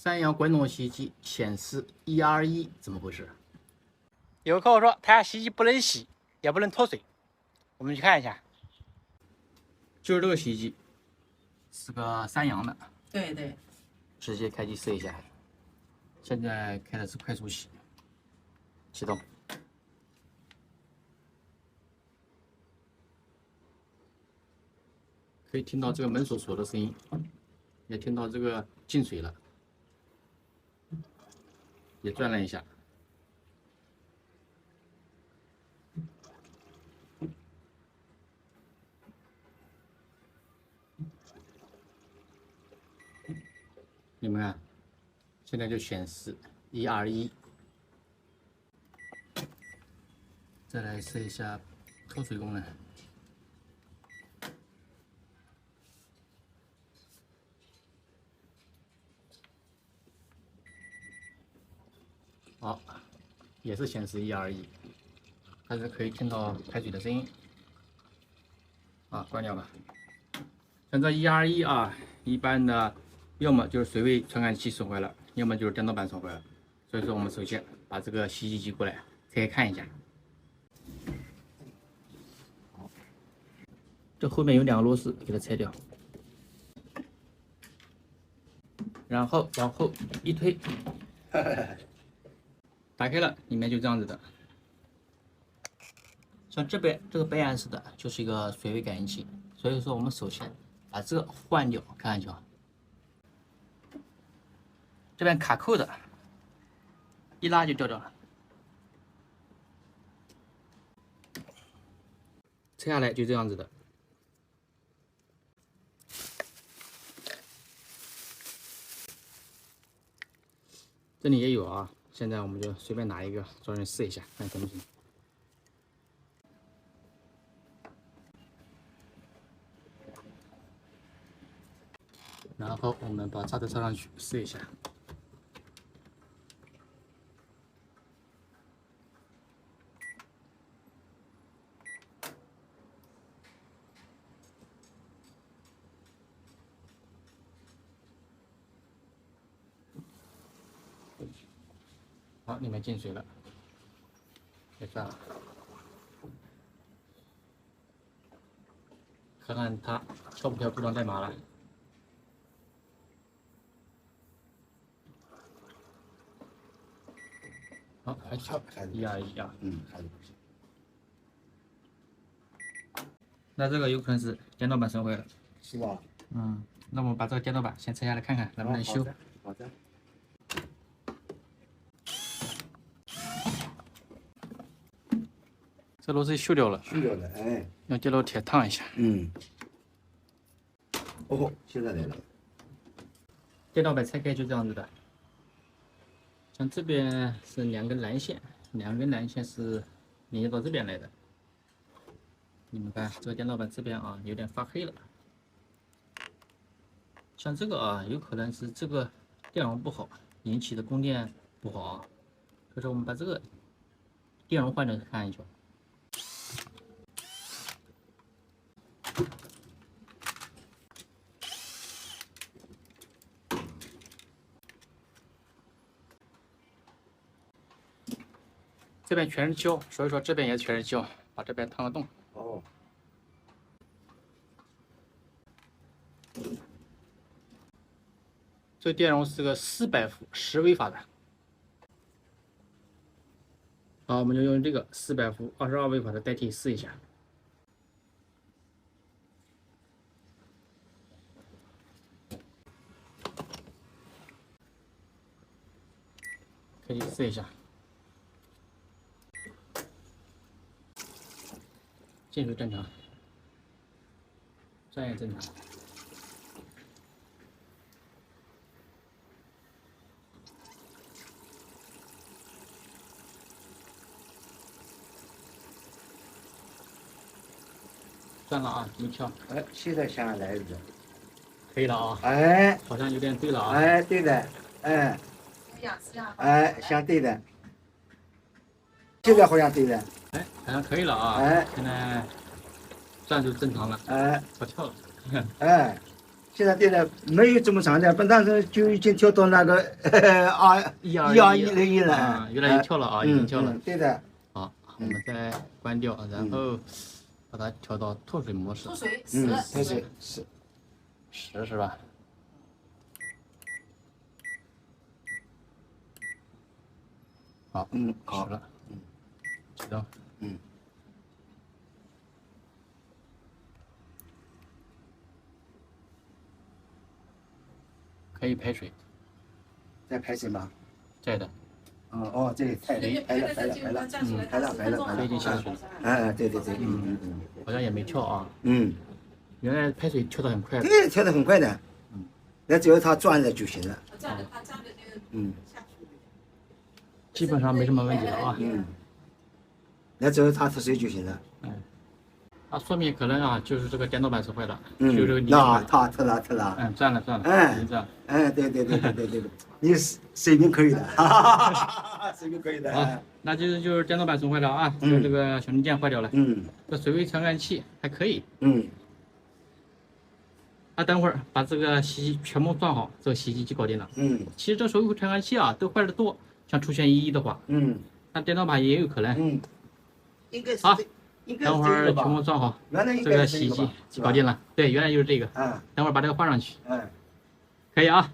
三洋滚筒洗衣机显示121，怎么回事？有个客户说他家洗衣机不能洗，也不能脱水，我们去看一下。就是这个洗衣机，是个三洋的。对对，直接开机试一下。现在开的是快速洗，启动。可以听到这个门锁锁的声音，也听到这个进水了，也转了一下。你们看，现在就显示121。再来试一下脱水功能。好，也是显示121，但是可以听到开水的声音。啊，关掉吧。像这121啊，一般的要么就是水位传感器损坏了，要么就是电脑板损坏了。所以说，我们首先把这个洗衣机过来拆开看一下。这后面有2个螺丝，给它拆掉，然后往后一推，打开了，里面就这样子的。像这边这个白颜色的，就是一个水位感应器。所以说，我们首先把这个换掉，看看瞧。这边卡扣的，一拉就掉掉了。拆下来就这样子的。这里也有啊，现在我们就随便拿一个，专门试一下，看行不行。然后我们把插头插上去试一下。好，里面进水了，也算了。看看它跳不跳故障代码了。好，还跳121啊，还是不行。那这个有可能是电脑板损坏了，是吧？那我们把这个电脑板先拆下来看看能不能修。好的。这螺丝锈掉了，去掉了，哎。用电烙铁烫一下。哦，现在来了。电脑板拆开就这样子的。像这边是2根蓝线，2根蓝线是连接到这边来的。你们看这个电脑板这边啊，有点发黑了。像这个啊，有可能是这个电容不好引起的供电不好啊。所以说我们把这个电容换掉看一瞧。这边全是胶，所以说这边也全是胶，把这边烫个洞。哦。这电容是个400伏10微法的。好，我们就用这个400伏22微法的代替试一下。开机试一下。进水正常，这也正常。转了啊，没跳。哎，现在想来着。可以了啊。哎。好像有点对了啊。哎，对的，哎。哎，像对的。现在好像对的。哎，好像可以了啊。哎。现在转就正常了。哎。不跳了。哎。现在电的没有这么长的，本当时就已经跳到那个12101了。啊，越来越跳了啊，已经跳了。对的。好，我们再关掉，然后把它调到脱水模式。脱水脱水是10是吧？好，好10了，启动，可以排水，在排水吗？在的，这排了，这已经下水了，对，好像也没跳啊，嗯，原来排水跳得很快的，对，跳得很快的，那只要它转着就行了，基本上没什么问题了啊，那只要它脱水就行了。那说明可能啊，就是这个电脑板是坏的，就这个离那它脱了，转了，已经这样，对，你水平可以的，水平可以的。好，那就是电脑板损坏了啊，就是这个小零件坏掉了，这水位传感器还可以，等会儿把这个洗衣机全部装好，这个洗衣机就搞定了，其实这水位传感器啊都坏的多，像出现异议的话，那电脑板也有可能，好。等会儿全部装好，这个洗衣机就搞定了。对，原来就是这个。等会儿把这个放上去。可以啊。